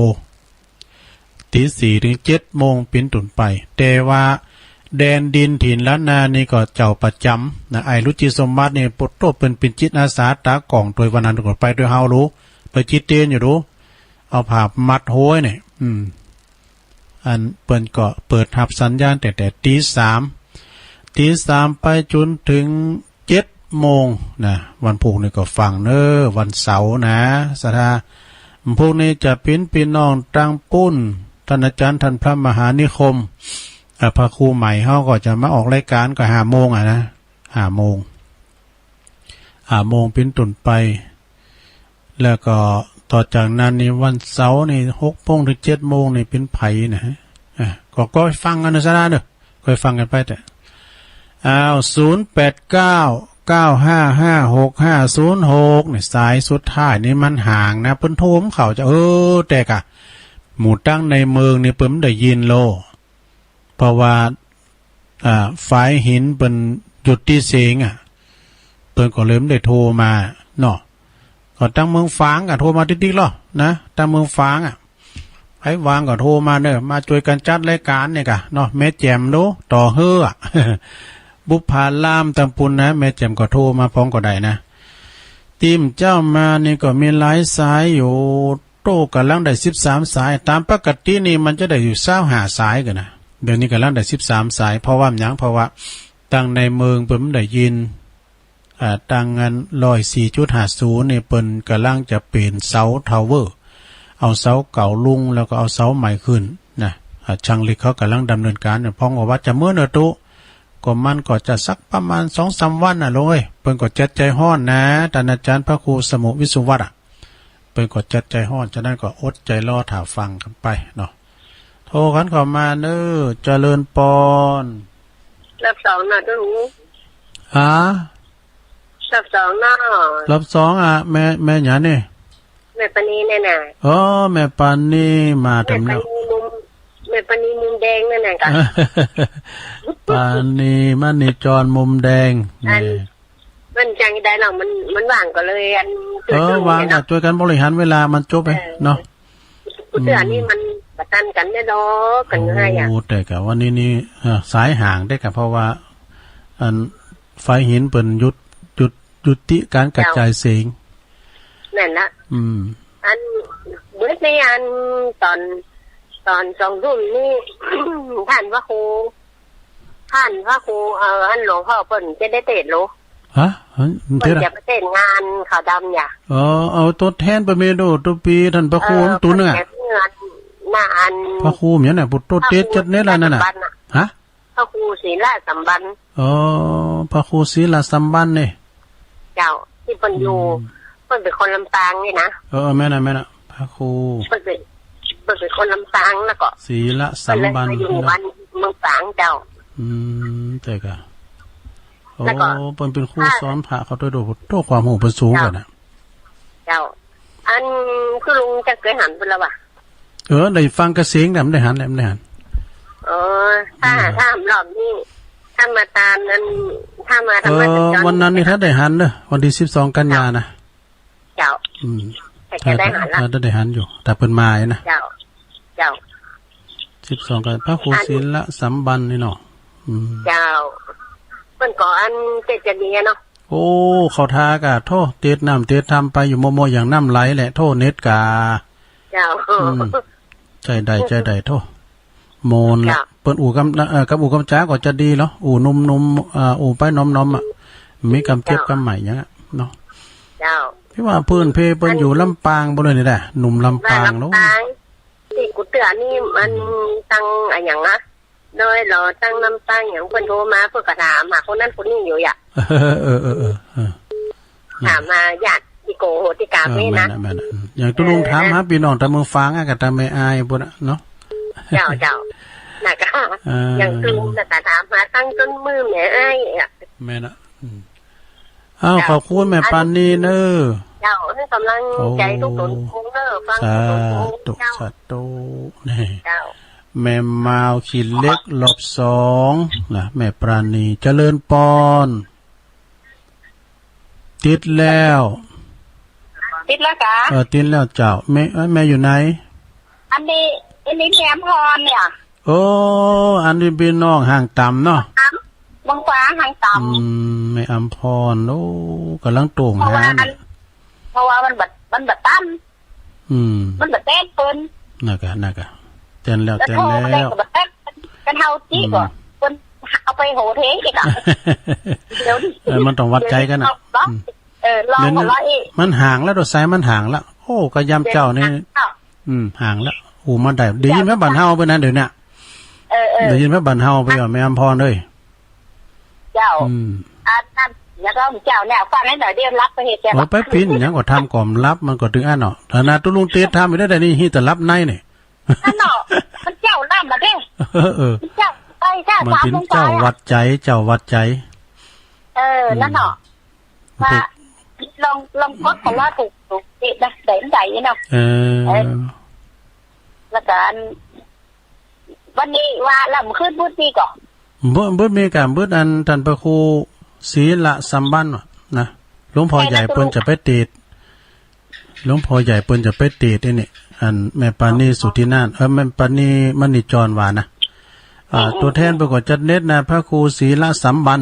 ตี 4 ถึง 7 โมงเป็นต้นไปแต่ว่าแดนดินถิ่นล้านนานี่ก็เจ้าประจำนะไอ้รุจิสมบัตินี่ปดโตเป็นจิตอาสาตากล่องโดยวันนั้นก็ไปโดยเฮารู้ไปจิตเตียนอยู่รู้เอาผ้ามัดโห้ยเนี่ยอันเปิ้นก็เปิดรับสัญญาณแต่ตี 3ไปจนถึง7 โมงนะวันพุธนี่ก็ฟังเน้อวันเสาร์นะสถาพวกนี้จะเป็นพี่น้องตังปุ้นท่านอาจารย์ท่านพระมหานิคมพระครูใหม่เขาก็จะมาออกรายการก็5 โมงนะ5 โมงเป็นต้นไปแล้วก็ต่อจากนั้นนี่วันเสาร์นี่6 โมงถึง 7 โมงนี่เป็นไผ่นะก็ฟังกันนะซะนะเด้อค่อยฟังกันไปแต่0899555656นี่สายสุดท้ายนี่มันห่างนะเปิ้นโทรเขาจะแต่กะหมู่ตั้งในเมืองนี่เปิ้นได้ยินโลเพราะว่าฝ่ายหินเป็นหยุดที่เสียงเปิ้นก็เริ่มได้โทรมาเนาะก็ตั้งเมืองฝางโทรมาติ๊กๆหรอนะตั้งเมืองฝางไอ้วางก็โทรมาเด้อมาช่วยกันจัดรายการเนี่ยกะเนาะแม่แจ่มโนต่อเฮือบุพาลามตำปุนนะแม่แจ่มก็โทรมาพ้องก็ได้นะทีมเจ้ามานี่ก็มีหลายสายอยู่โตกำลังได้13 สายตามปกตินี่มันจะได้อยู่25 สายกันนะเดี๋ยวนี้กำลังได้13 สายเพราะว่าหยังเพราะว่าตั้งในเมืองเปิ้นได้ยินตั้งงาน104.50นี่เปิ้นกำลังจะเปลี่ยนเสาทาวเวอร์เอาเสาเก่าลุงแล้วก็เอาเสาใหม่ขึ้นนะช่างเล็กเขากำลังดำเนินการพ้องว่าจะเมื่อเนตุก็มันก็จะสักประมาณ 2-3 วันลงเปิ้นก็จัดใจฮ้อนนะท่านอาจารย์พระครูสมุวิสุวัตรเปิ้นก็จัดใจฮ้อนฉะนั้นก็อดใจรอถ่าฟังกันไปเนาะโทรกันเข้ามาเด้อเจริญปอนรับ2น่ะรู้รับ2น่ะรับ2แม่หยังนี่แม่ปานีแน่น่ะแม่ปานีมาทำแม่ปานีมุมแดงนั่นน่ะกะปานีมันนี่จรมุมแดงมันจังได้เนาะมันว่างก็เลยว่างช่วยกันบริหารเวลามันจบไปเนาะเรื่องนี้มันประกันกันได้ดอกกันง่ายแต่กะวันนี้นี่สายห่างได้กะเพราะว่าอันไฟหินเปิ้นยุติการกระจายเสียงนั่นละอันเบิดในอันตอน2 รุ่นนี่ท่านพระครูอันหลวงพ่อเปิ้นจะได้เทศโลฮะเปิ้นจะไปเทศงานขาวดำอย่าเอาตัวแทนไปเมโดตัวปีท่านพระครูตัวนึงมาอันพระครูเนี่ยปุตโตเตจัดเนี่ยล่ะนั่นน่ะฮะพระครูศีลสัมบันพระครูศีลสัมบันนี่เจ้าที่เปิ้นอยู่เปิ้นเป็นคนลำปางนี่นะแม่น่ะพระครูเปิ้นเป็นคนลำปางแล้วก็ศีลสัมบันอยู่บ้านเมืองฝางเจ้าแต่ก็เปิ้นเป็นครูสอนพระเขาด้วยโตความรู้เพิ่นสูงกันน่ะเจ้าอันคือลุงจะเคยหันเพิ่นแล้วว่ะได้ฟังกระเสียงน่ะมันได้หันถ้ารอบนี้ถ้ามาตามนั้นถ้ามาธรรมะจันทร์วันนั้นนี่ถ้าได้หันเด้อวันที่12 กันยายนนะเจ้าถ้าได้หันอยู่แต่เพิ่นมานะเจ้า เจ้า 12กับพระครูศิลสัมบันนี่เนาะเจ้าเพิ่นก่ออันเจ็ดจะดีเนาะโอ้เขาทากะโทษเต็ดน้ำเต็ดทำไปอยู่โมอย่างน้ำไหลแหละโทษเน็ตกาเจ้าใจใดโทษโมนละเปิ้นอู่กับอู่กำจ้าก็จะดีเนาะอู่นุ่มอู่ไปน้อมๆอ่ะมีกำเจ็บกำใหม่อย่างเงี้ยเนาะเจ้าพี่ว่าเพิ่นเพเปิ้นอยู่ลำปางบ่เลยนี่แหละหนุ่มลำปางเนาะที่กูเตือนนี่มันตั้งอะไรอย่างนะโดยเราตั้งลำปางอย่างเพิ่นโทรมาเพิ่นก็ถามหาคนนั้นคนนี้อยู่อ่ะถามมาญาติที่โกโหติกาไม่นะอย่างตุลุงถามหาพี่น้องตะเมืองฟังอ่ะก็ตะไม่อายพุ่นเนาะเจ้าน่ะก็อย่างตุลุงน่ะถามหาตั้งต้นมือแม่อ้ายอ่ะแม่น่ะขอบคุณแม่ปานนี่เด้อเจ้าให้กำลังใจทุกคนคงเด้อฟังทุกสาธุนี่แม่มาวขีดเล็กลบ2นะแม่ปราณีเจริญปอนติดแล้วกะติดแล้วเจ้าแม่อยู่ไหนอันนี้แม่พรเนี่ยโอ้อันนี้พี่น้องห่างต่ำเนาะบางฟ้าห่างต่ำไม่อัมพรโอ้กำลังโต่งหาเพราะว่ามันบัดตั้มมันบัดเต้นเปิ้นน่ะกะเต้นแล้วกันเฮาจี้ก่อนเปิ้นเอาไปโหเทอีกอ่ะเดี๋ยวมันต้องวัดใจกันน่ะลองหัวเราะอีกมันห่างแล้วดอกไม้มันห่างแล้วโอ้ก็ยำเจ้านี่ห่างแล้วอูมันได้ได้ยินแม่บันเฮาเพิ่นนั้นเดี๋ยวนี้ได้ยินแม่บันเฮาไปอ่ะแม่อัมพรเอ้ยเจ้านั่นแล้วก็เจ้าเนี่ยฟังให้หน่อยเดี๋ยวรับไปเฮ็ดแก่ไปปิ้นหยังก็ทำก่อมรับมันก็ถึงอันเนาะถ้านาตุลุงเตทำอยู่ได้นี่ฮีแต่รับในนี่นั่นเนาะมันเจ้าน้ำมาเด้เจ้าไปเจ้ามันเป็นเจ้าวัดใจนั่นเนาะว่าลองพดของว่าถูกนะได้เนาะแล้วกันวันนี้ว่าลำขึ้นบุตรปีก่อนบุตรมีการบุตรอันท่านพระครูศรีละสัมบันนะหลวงพ่อใหญ่เปิ้นจะไปติดหลวงพ่อใหญ่เปิ้นจะไปติดนี่อันแม่ปานีสุธินานแม่ปานีมณีจรว่านะตัวแทนประกอบจัดเน็ตนะพระครูศรีละสัมบัน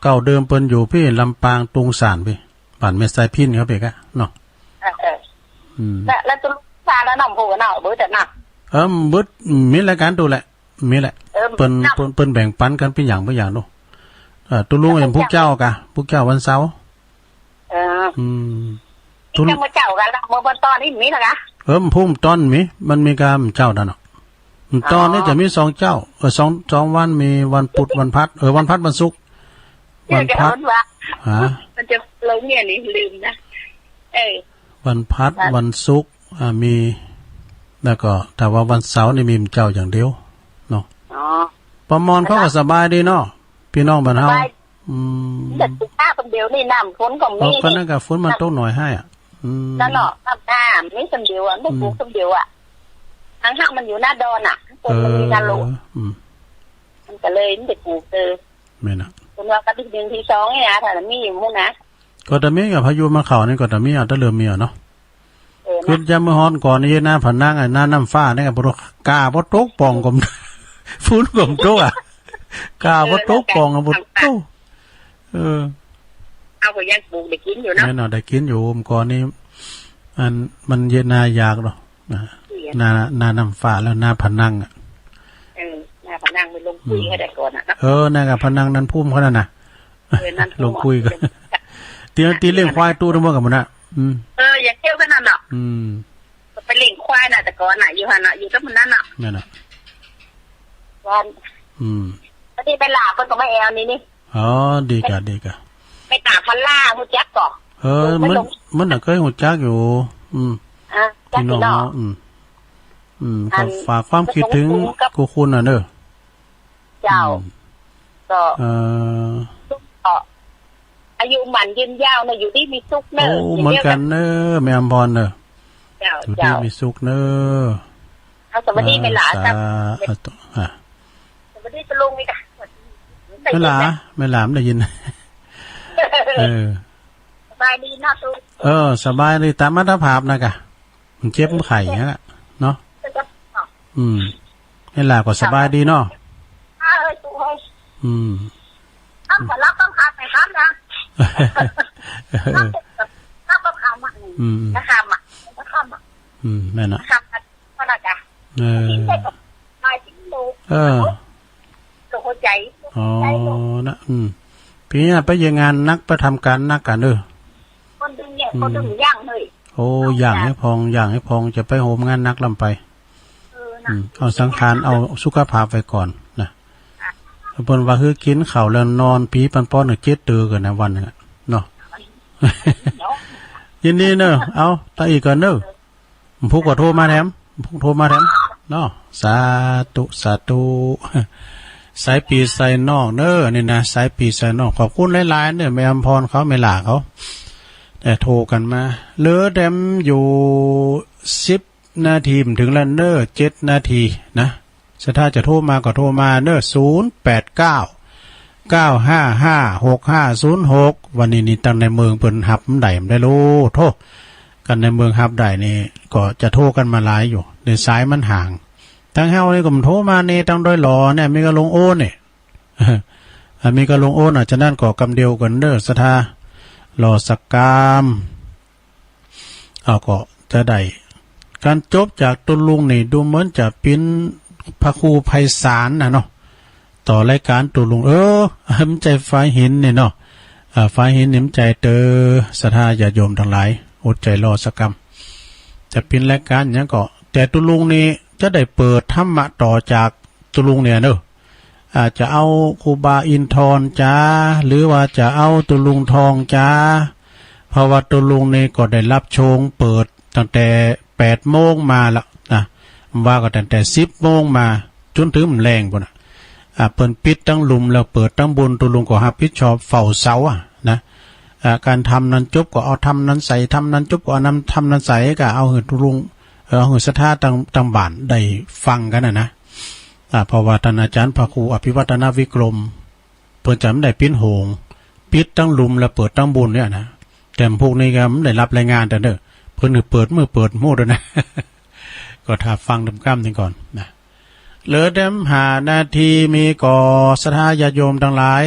เก่าเดิมเปิ้นอยู่พี่ลำปางตุงสานพี่บ้านแม่สายพินครับเอกะเนาะแล้วตุลาแล้วน้องโหเนาะเบิดน่ะบึดมีรายการตัวแหละมีแหละเปิ้นแบ่งปันกันเป็นอย่างเนาะตุลุงอย่างพวกเจ้ากะพวกเจ้าวันเสาร์ตุลุงเจ้ากันละเมื่อตอนนี้มีนะคะพุ่มต้นมันมีการเจ้านั่นเนาะตอนนี้จะมี2เจ้า2วันมีวันพุธวันพฤหัสวันพฤหัสวันศุกร์วันพฤหัสมันจะลงเนี่ยนี่ลืมนะวันพฤหัสวันศุกร์มีแล้วก็แต่ว่าวันเสาร์นี่มีเจ้าอย่างเดียวเนาะประมอนเขาก็สบายดีเนาะพี่น้องบ้านเฮาแต่ถ้าคนเดียวนี่น้ำฝนก็มีก็นั่นก็ฝนมันตกหน่อยให้นั่นเนาะน้ำไม่คนเดียวไม่ปลูกคนเดียวทั้งหักมันอยู่หน้าดอนคนมันมีนาลุมันก็เลยมันจะปลูกไม่นะคนว่าก็ดึงที่2นี่นะถ้ามีอยู่มุ่งนะก็แต่มีกับพายุมาเข่านี่ก็แต่มีตะเริ่มมีเนาะคือจะมื้อฮ้อนก่อนนี่หน้าผนังหน้าน้ำฟ้านี่ก็บ่กาบ่ตกป่องกมฝุ่นกมตกกาบ่ตกป่องบ่ตกเอาก็ยังปลูกได้กินอยู่เนาะแม่น่ะได้กินอยู่ก่อนนี้มันเย็นนายากหรอกหน้าน้ำฟ้าแล้วหน้าผนังหน้าผนังไปลงคุยให้ได้ก่อนน่ะกับผนังนั้นพุ่มเขานั่นน่ะลงคุยกันตีเลี้ยงควายตู้ทั้งหมดกับมันน่ะอย่าเที่ยวกันนั่นเนาะไปเลี้ยงควายน่ะแต่ก่อนน่ะอยู่หั่นน่ะอยู่กับมันนั่นน่ะแม่น่ะวันพอดีไปลาเพิ่นก็มาแอวนี่ดีกะไปตากพันล่าฮู้จักก่อมันน่ะเคยฮู้จักอยู่จักอยู่เนาะก็ฝากความคิดถึงคุณน่ะเด้อเจ้าก็อายุมันยืนยาวนะอยู่ที่มีสุขเนอะเหมือนกันเนอะแม่อมพรเนอะอยู่ที่มีสุขเนอะเอาสวัสดีไม่หลาครับสวัสดีตะลุงนี่ค่ะไม่หลาไม่ได้ยินสบายดีนะตุ๊สบายดีตามมาตรภาพนะกะมันเจ็บไข่เงี้ยเนาะ ให้หลาก็สบายดีเนาะตู้เฮ้ยต้องขอรับต้องขาดไปครับนะต้องขามอ่ะนะขามอ่ะนะขามอ่ะแม่น่ะขามก็น่าจะนายทิ้งดูตัวหัวใจอ๋อนะพี่เนี่ยไปยังงานนักไปทำการนักกันคนดึงเนี่ยคนดึงย่างเลยโอ้ย่างให้พองจะไปโหมงานนักลำไปเอาสังขารเอาสุขภาพไว้ก่อนนะเพิ่นว่าคือกินข้าวแล้วนอนผีปันป้อนเจ็ดตื่นกันนะวันนึงเนาะยินดีเนอะเอาตาอีกก่อนเนอะผู้ก็โทรมาแถมผู้โทรมาแถมเนาะสาธุสายปีสายนอกเนอะนี่นะสายปีสายนอกขอบคุณหลายๆเนอะแม่อำพรเขาไม่หลาเขาแต่โทรกันมาเหลือแดมอยู่10 นาทีถึงแล้วเนอะ7 นาทีนะถ้าจะโทรมาก็โทรมาเนอะ0899556506วันนี้นี่ตั้งในเมืองเปิ้นหับได้ได้รู้โทรกันในเมืองหับได้นี่ก็จะโทรกันมาหลายอยู่ในสายมันห่างทั้งเฮานี่ก็โทรมานี่ตั้งด้อยหลอเนี่ยมีก็ลงโอนนี่มีก็ลงโอนฉะนั้นก็กำเดียวกันเด้อสถาหล่อสักกามเอาก็จะได้การจบจากตุลุงนี่ดูเหมือนจะเป็นพระครูไพศาลนะเนาะต่อรายการตุลุงน้ำใจฝ่ายหินนี่เนาะฝ่ายหินน้ำใจเตอสถาญาโยมทั้งหลายอดใจรอสักกรรมจะเป็นรายการเนี้ยก็แต่ตุลุงนี่จะได้เปิดธรรมะต่อจากตุลุงเนี่ยเนอะอาจจะเอาครูบาอินทรจ้าหรือว่าจะเอาตุลุงทองจ้าเพราะว่าตุลุงนี่ก็ได้รับชงเปิดตั้งแต่8 โมงมาละนะว่าก็ตั้งแต่10 โมงมาจนถึงแรงพุ่นน่ะเปิดปิดตั้งลุมแล้วเปิดตั้งบนตุลุงก็รับผิดชอบเฝ้าเสานะการทำนั้นจบก็เอาทำนั้นใส่ทำนั้นจบก็เอานำทำนั้นใส่ก็เอาหือตุลุงเอาหือสถาตั้งบ้านได้ฟังกันนะเพราะว่าท่านอาจารย์พระครูอภิวัฒนวิกรมเปิดจำได้ปิ้นโหงปิดตั้งลุมแล้วเปิดตั้งบุญเนี่ยนะแต่พวกนี้ก็ไม่ได้รับรายงานแต่เด้อเพิ่นเปิดเปิดโม่ด้วยนะ ก็ถ้าฟังดำก้ามนึงก่อนนะเหลือเดม5 นาทีมีก่อสถาญาโยมทั้งหลาย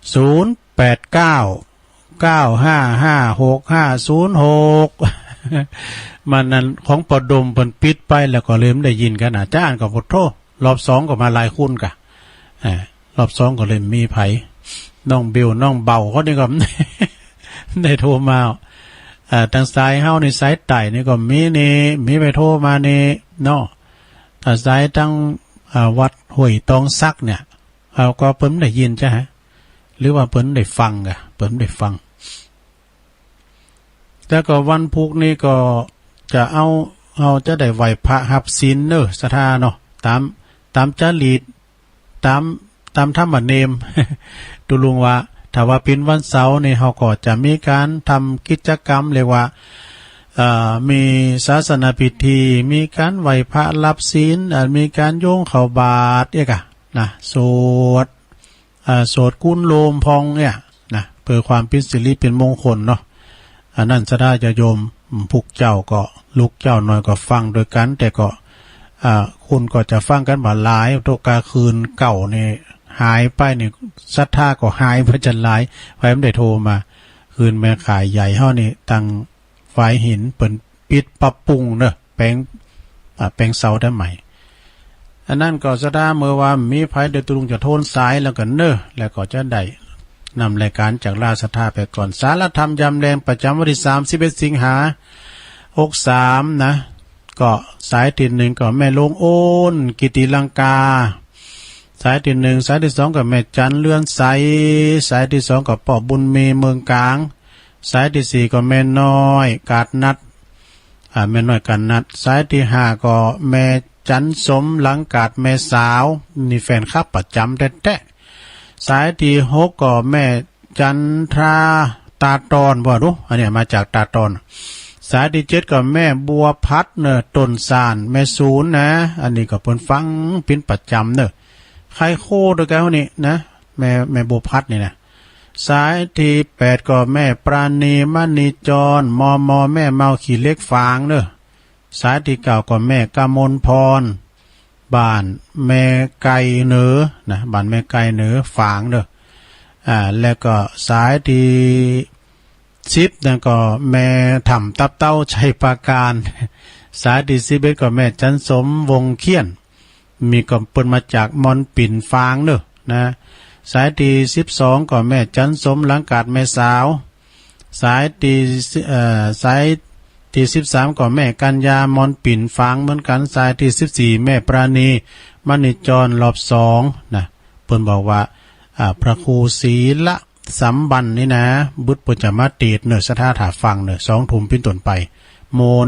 0899556506มันนั้นของปดมเพิ่นปิดไปแล้วก็เลยไม่ได้ยินกันอาจารย์ก็บ่โทรรอบ2ก็มาหลายคุณกะรอบ2ก็เลยมีไผน้องบิวน้องเบาเขานี่ก็ ได้โทรมาทางสายเฮาในสายไต่นี่ก็มีไปโทรมานี่เนาะถ้าสายตั้งวัดห้วยตองซักเนี่ยเขาก็เพิ่นได้ยินใช่ฮะหรือว่าเพิ่นได้ฟังกะเพิ่นได้ฟังแล้วก็วันพุกนี้ก็จะเอาจะได้ไหวพระหับศีลเนอะสถาเนาะตามจารีตตามธรรมเนียม ตุลุงว่าถ้าว่าเป็นวันเสาร์นี่เขาก็จะมีการทำกิจกรรมเรียกว่ามีศาสนพิธีมีการไหวพระรับศีลมีการโยงเข่าบาตรเนี่ยกะนะสวดกุนโลมพองเนี่ยนะเพื่อความเป็นสิริเป็นมงคลเนาะอันนั้นสถาญาโยมพวกเจ้าก็ลูกเจ้าน้อยก็ฟังโดยกันแต่ก็คุณก็จะฟังกันบ่หลายตกกลางคืนเก่านี่หายไปนี่ศรัทธาก็หายเพราะจันหลายไว้ไม่ได้โทรมาคืนแม่ขายใหญ่เฮานี่ตั้งฝ่ายหินเปิ่นปิดปรับปรุงเนอะแปลงเสาได้ใหม่อันนั้นก็ศรัทธาเมื่อว่ามีไผเดตุลุงจะโทนสายแล้วก็เนอะแล้วก็จะได้นำรายการจากราชศรัทธาไปก่อนสารธรรมยามแรงประจำวันที่31 สิงหา63นะก็สายที่1ก็แม่ลงโอนกิติลังกาสายที่1สายที่2ก็แม่จันเลื่อนใสสายที่2ก็ป่อบุญมีเมืองกลางสายที่4ก็แม่น้อยกาดนัดแม่น้อยกาดนัดสายที่5ก็แม่จันสมหลังกาดแม่สาวนี่แฟนคลับประจำแท้ๆสายที่6ก็แม่จันทราตาตอนบ่รู้อันนี้มาจากตาตอนสายที่7ก็แม่บัวพัดเนอะต้นสานแม่ศูนย์นะอันนี้ก็เพิ่นฟังเป็นประจำเนอะใครโคด้วยกันนี่นะแม่บัวพัดนี่นะสายที่8ก็แม่ปราณีมณีจรมแม่เมาขี่เล็กฟางเนอะ สายที่เก่าก็แม่กมลพรบ้านแม่ไก่เหนือนะบ้านแม่ไก่เหนือฝางเด้อแล้วก็สายที่10นั่นก็แม่ถ่ำตับเต้าชัยปราการสายที่11ก็แม่จันสมวงเขียนมีก็เปิ้นมาจากมอนปิ่นฟางเด้อนะสายที่12ก็แม่จันสมหลังกาดแม่สาวสายที่13ก็แม่กัญญามอนปิ่นฟางเหมือนกันสายที่14แม่ปราณีมณิจรรอบ2นะเพิ่นบอกว่าพระครูศรีละสัมบันนี่นะบุตรปุจจมาตีดเนอสถาถาฟังเนอ2 ทุ่มเป็นต้นไปโมน